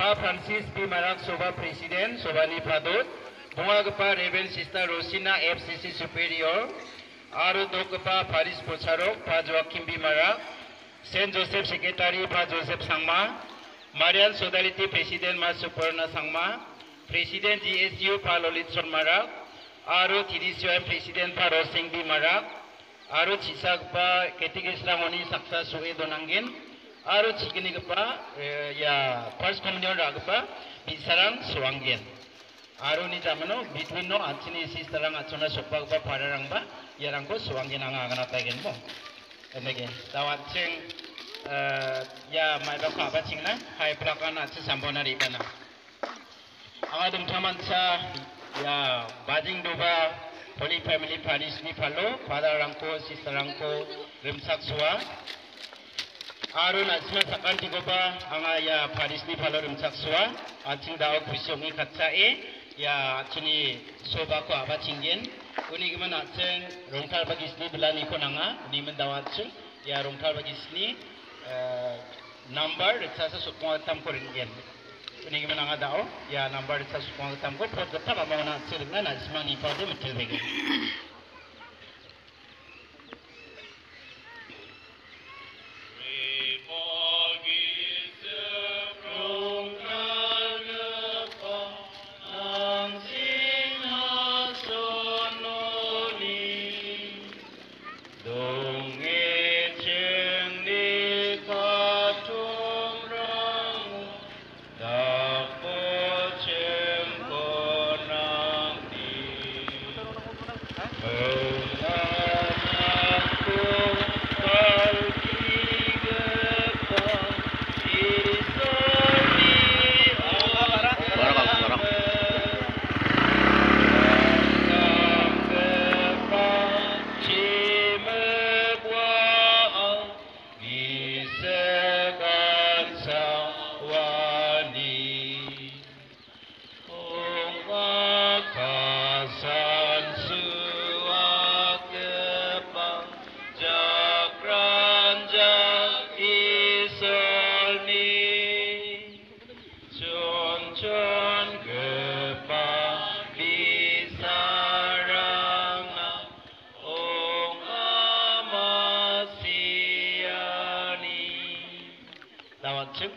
Pa Francis B. Marak Soba Presiden, Sobani Pradut, Bungagapa Reverend Sister Rosina FCC Superior, Aru Dokapa Paris Pocharok, Pa Joaquim B. Marak, Saint Joseph Secretary Pa Joseph Sangma, Marian Sodality President Ma Suparna Sangma, President GSU Pa Lolitson Marak, Aru TDCOM President Pa Rosing B. Marak, Aru Chisak Pa Ketikisramoni Saksa Suwe Donangin, Aru Chikini Gapa ya First Communion Ragapa Bisarang Suangin. Aru ni jamano between no Anthony Sisterang Achona Sopak Pa Pararangba Yarangko Suangin Angana Tagen Mo. And again, Tawaching ya my bapa bacingna hai prakana sambona ribana angadum tamansa ya bajing doba Holy Family Paris ni palo father rangko sister rangko rimsak suwa arun asma sakanti goba anga ya Paris ni palo rimsak suwa acing dao kusyongi katsae ya acini soba ko abacinggen uni gimana acing rongkal bagisni belani konanga ni mendawacing ya rongkal bagisni number reksa sukma tam ko ringen ini gimana nga dao ya number reksa sukma tam ko pot gata ba mana sirna na ismani pade metel bege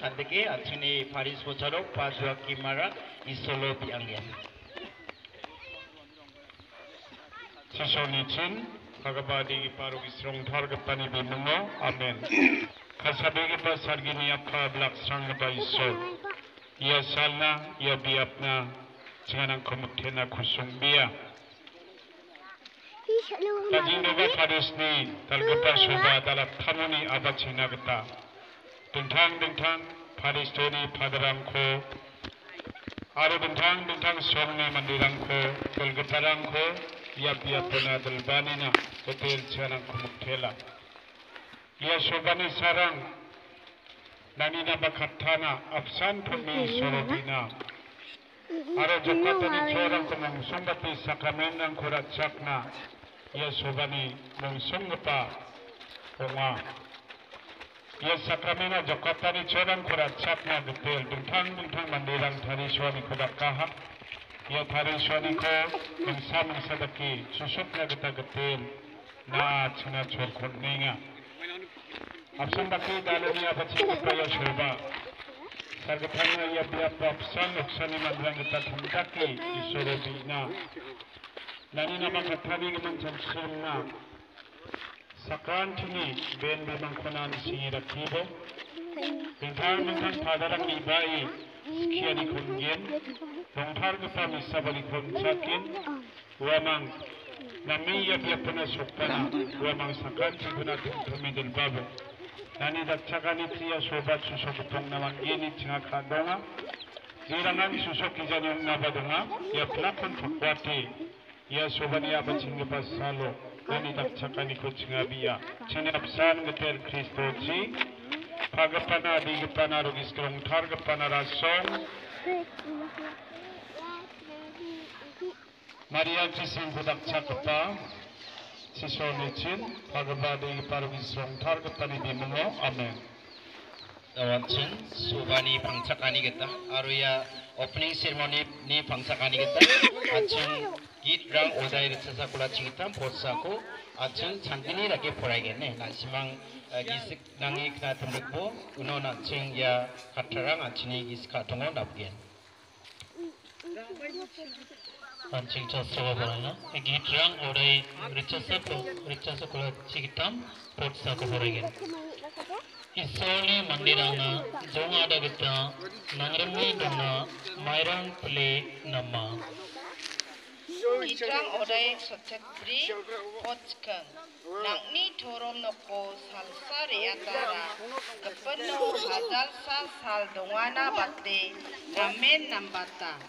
Kandege atune Paris Pocharok Pa Joaquim Marak isolo bianggen. Sisonicin kagabadi paru isrong targapani bimungo amen. Kasabegi pa sargini apa blaksang ba isol. Ia salna ia biapna jangan komutena kusung bia. Tajing doga Paris ni targapa soba dalam tanuni abacina geta. Dentang Paris Tony Padarangko Aru dentang Somni Mandirangko Golgatarangko Yapuna Dalbanina Hotel Chanang Kumuktela Ia Sobani Sarang Nanina Bakatana Absan Pumi Sorobina Aru Jokatani Chorang Kumang Sumbati Sakramenang Kurachakna Ia Sobani Mung Sungapa Onga Ia sakramena Jokatani Chorang Kurachakna detail dentang mandirang Thari Swani Kudakaha Ia Thari Swani ko Insam Sadaki Susukna Gita Getel Na China Chorkun Ninga Absan Baki Dalani Abachin Kaya Shurba Sargatana Ia Biapa Absan Uksani Mandrang Gita Thundaki Isoro Bina Nani Nama Kathari Gaman Sumna Sakrantini Ben Bimangkonan Singira Kibo Bintang Padarang Ibai Skiani Kungen Dongtar Gupami Sabali Kunsakin Wamang Namiya Biapana Sukpana Wamang Sakranti Gunat Tumidil Babu Nani Dakchakani Tia Sobat Susokutong Namangini Tingakadonga Zirangan Susok Izanyong Nabadonga Ya Plakon Tukwati Ya Sobani Abachingipas Salo Nani Dakchakani Kuchingabia Chene Absan Getel Kristochi Pagapana Digapana Rogistrong Targapana Rasong Maria Chisin Dakchakapa Sisonichin Pagabadi Parogistrong Targapani Bimungo Amen Dawanchen Subani Pangchak Anigeta Aruya opening ceremony ni Pangchak Anigeta Acheng Git Rang Odai Retsasa Kula Chingitam Potsako Acheng Chantini Lagi Poragene Nasimang Gisik Nangi Kna Tumrikbo Uno Nacheng Ya Katarang Achini Giska Tongo Napgen Acheng Chaswa Barana Git Rang Odai Retsasa Kula Chingitam Potsako Poragene Isoni mandiranga jongada gita nangrami dona mairang play nama. Itrang odai sotekbri potkan nangni torom noko salsa reatara kepenuh hazal sal dongana bate ramen nambata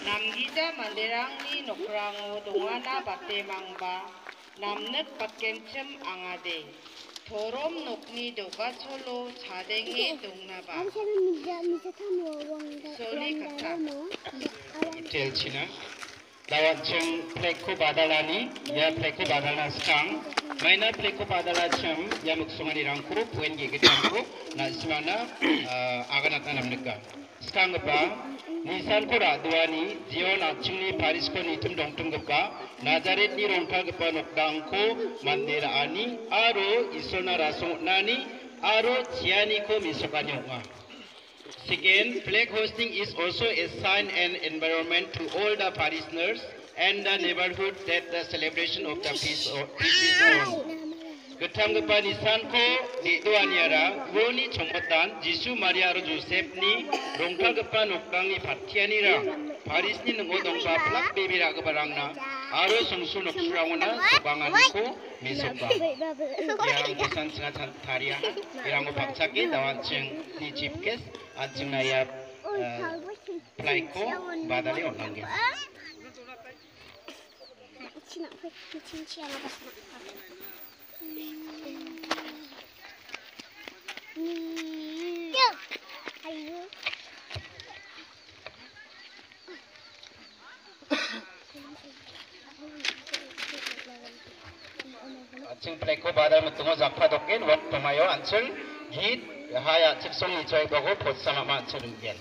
namgida mandirang ni nokrango dongana bate mangba namnek patkencem angade. Torom nokni doga solo 자댕이 동나바 소리 같아 Telchina Dawacheng Pleko Badalani Ya Pleko Badala Skang Maina Pleko Badala Chem Ya Muksumani Rangku Puen Gigitanku Na Simana Aganata Namnika Skang Gapa Nisan Kura Duani Zion Achungni Parisko Nitum Dongtung Gapa Nazaret Ni Rongka Gapa Nokdangko Mandira Ani Aro Isona Rasung Nani Aro Chiani Ko Misokanyonga. Second, flag hosting is also a sign and environment to all the parishioners and the neighborhood that the celebration of the feast is on. Ketanggapan nisan ko di duaniara, woni chongkotan Jisu Maria ro Joseph ni rongkagapan okdang ni patiani ra paris ni ngodong pa plak baby ra kabarangna aro sungsu noksurangona subangan ko misoka. Yang kesan sangat taria, yang pakcaki dawacheng ni chipkes ajeng naya plaiko badali onangge. Acing pleko badal mutungo zakpa doken wak pemayo ancel git haya ciksong ijoy bago pot sama ma ancel gen.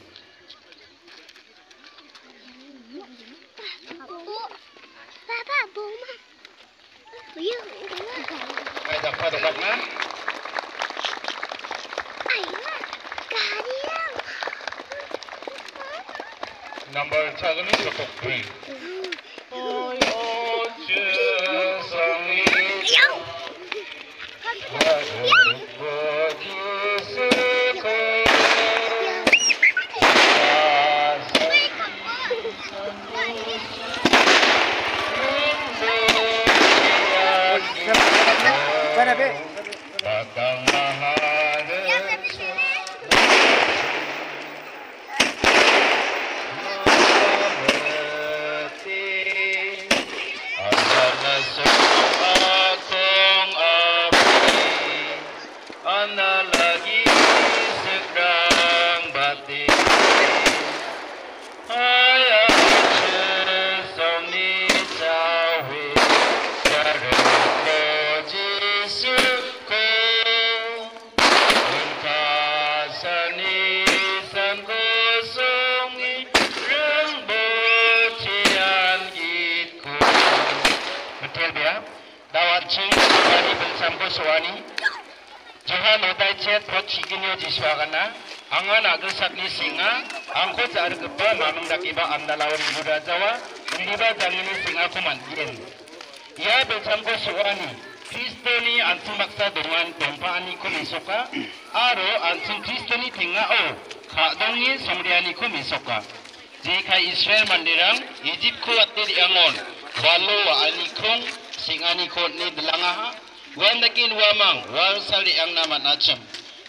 Papa, boma. Hai zakpa dokak na. Number chagani sokok three. Oi oje sangi. Suwani Johan Odai Chet Pot Chiginyo Jiswagana Angan Agasat ni Singa Angko Jar Gepa Mamang Dakiba Andalawar Buddha Jawa Undiba Jalini Singa Kumantin Ya Belchamko Suwani Kristoni Antum Maksa Dengan Dompaani Ko Misoka Aro Antum Kristoni Tinga O Kadongi Somriani Ko Misoka Jika Israel Mandirang Egypt Ko Atir Yangon Walo Wa Anikong Singani Ko Ni Delangaha Wandakin wamang wal sali ang naman acem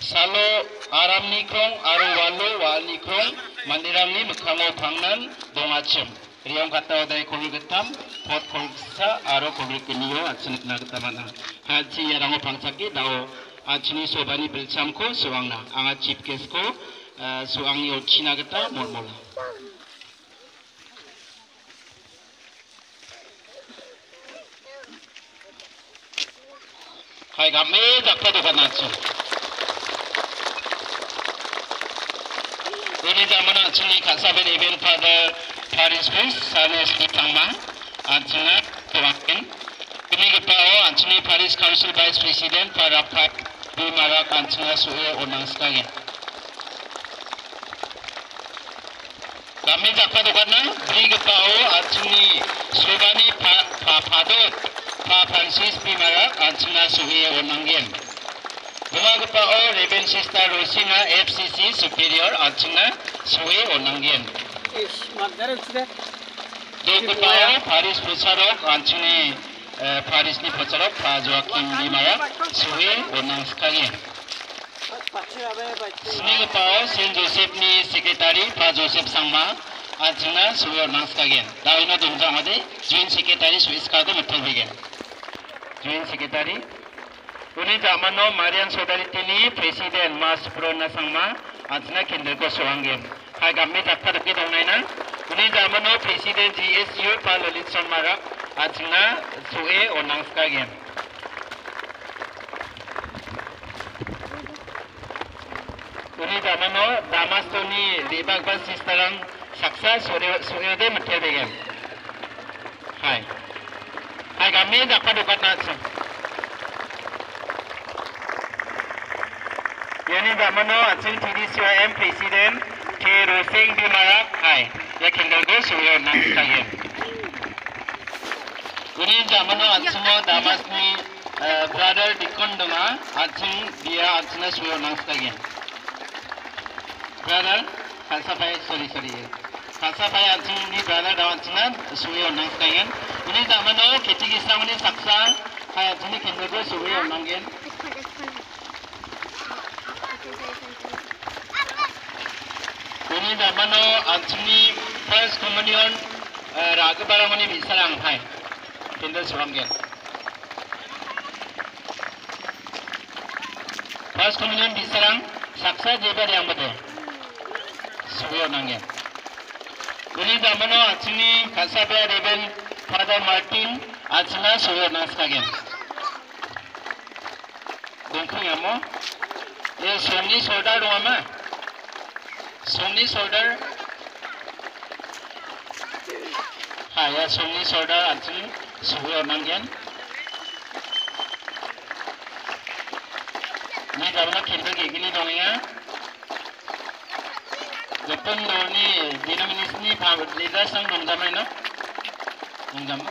salo aram nikrong aro walo wal nikrong mandirang ni mukhango phangnan dong acem riyong kata odai koli getam pot kolsa aro koli keniyo acen kena getamana haji yarango phangchaki dao acini sobani belchamko suangna anga chief case ko suangi ochina geta mormola Hai kami dapat dokan nasi. Uni zaman acungi kasabe Reverend Father Paris Prince Sanes Ditangma acunga tuakin. Kini kepao acungi Paris Council Vice President Parapat Bimarak acunga suhe onang sekali. Kami jakpa dokana beri kepao acungi Sobani Padot Pa Francis Bimarak acunga suhe onang gen. Bunga kepao Reverend Sister Rosina FCC Superior acunga suhe onang gen. Dua kepao Paris Pusarok acungi Paris ni Pusarok Pa Joaquim Bimarak suhe onang sekali. Sini kepao Saint Joseph ni Sekretari Pa Joseph Sangma acunga suhe onang sekali. Dawina dongjang ade Joint Secretary Swiss kado metal begen. Joint Secretary Uni zamano Marian Saudari Tini Presiden Mas Prona Sangma acunga kendel ko soanggen. Hai kami jakpa deki dongnaina. Uni zamano Presiden GSU Pa Lalit Sonmarak acunga suhe onang sekali. Uni zamano Damastoni Libagban Sisterang Saksa suhe de metal begen. Hai kami jakpa dokat natsu. Yani zamano acung TDCIM Presiden K. Roseng Bimarak hai ya kendal go suyo nang sekalian. Ini zamano acungo Damasni Brother Dikon Doma acung dia acungna suyo nang sekalian. Brother Kalsapai sorry Kalsapai acung ni brother dawan acungna suyo nang sekalian. Ini zamano Ketikisang ni saksa hai acungni kendal go suyo nang gen. Ini zamano acungi First Communion Ragabaramani Bisarang hai kendal suanggen. First Communion Bisarang saksa jebar yang betul suyo nanggen. Ini zamano acungi Kasabe Reverend Father Martin acunga suyo naskagen. Gongkung yamo ye somni soda doama Somni Solder ya Somni Solder acung suhu onang gen. Ni zamano kendal gini dongnya. Jepun doni denominasi ni leader sang dongdamai no. Dongdam.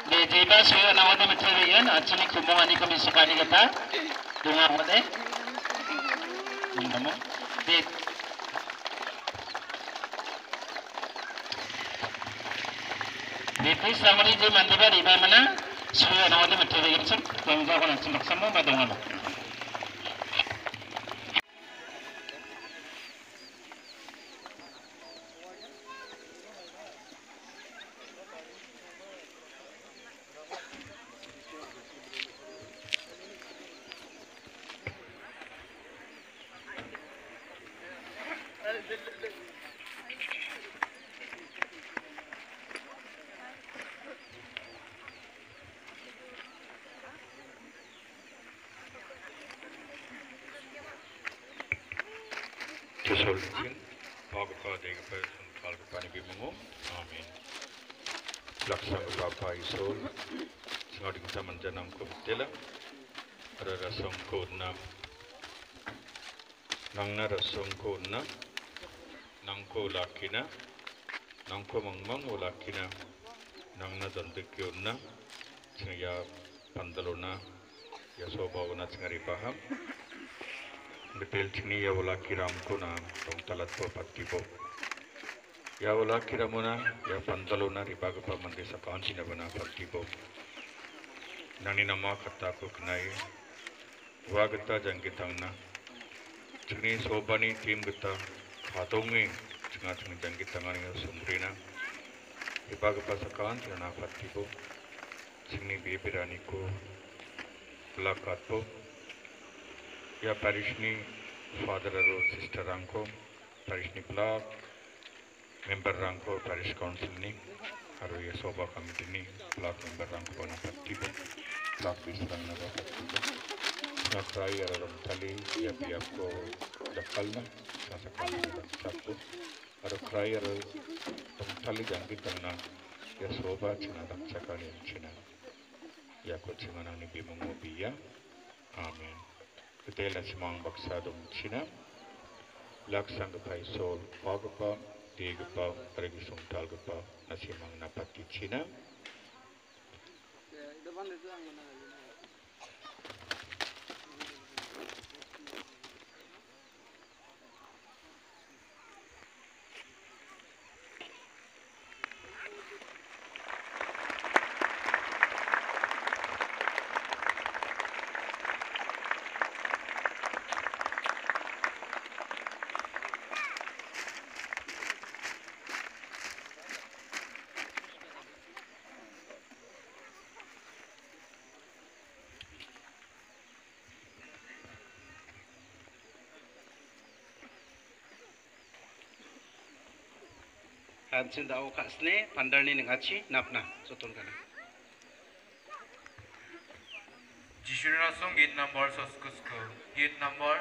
De jeba suhu onang wade metal gen acung ni kumong ani kami sukani kata donga wade. Dongdam. Di samari je mandiba riba mana suya nawade metal begen sem dongga kono sem sama ba donga. Kesolidin, Pagapa Degapa Kalpani Bimungo, Amen. Laksang Bapa Isol, Singodik Taman Janam Kubtela, Rasong Kodna, Nangna Rasong Kodna, Nangko Lakina, Nangko Mangmang Lakina, Nangna Dandikyona, Singaya Pandalona, Yasobavana Singari Paham. Betul cini ya wala kiram ko na tong talat po patibo. Ya wala kiramuna ya pandalona ribaga pa mandi sa kansi na bana patibo. Nani nama kata ko kenai. Wagata jangkitang na. Cini sobani tim kita katongi cengat cengat jangkitang ani sumrina. Ribaga pa sa kansi na patibo. Cini bibirani ko lakat po. Ya parish ni father aro sister rangko parish ni block member rangko parish council ni aro ya soba committee ni block member rangko na patibo block bisrang na patibo na try aro tali ya biap ko dakalna sasakan satu ada keraya ada tali jangki tengah ya soba cina dak cakali cina ya ko cina ni bimungu biya amin ketela semang baksa dong cina laksang kepai sol pagapa degapa pergi sungtal gapa nasi mang napati cina Hansin daw kasne pandarni nengachi napna sotun kana. Jishurina song gate number soskusko gate number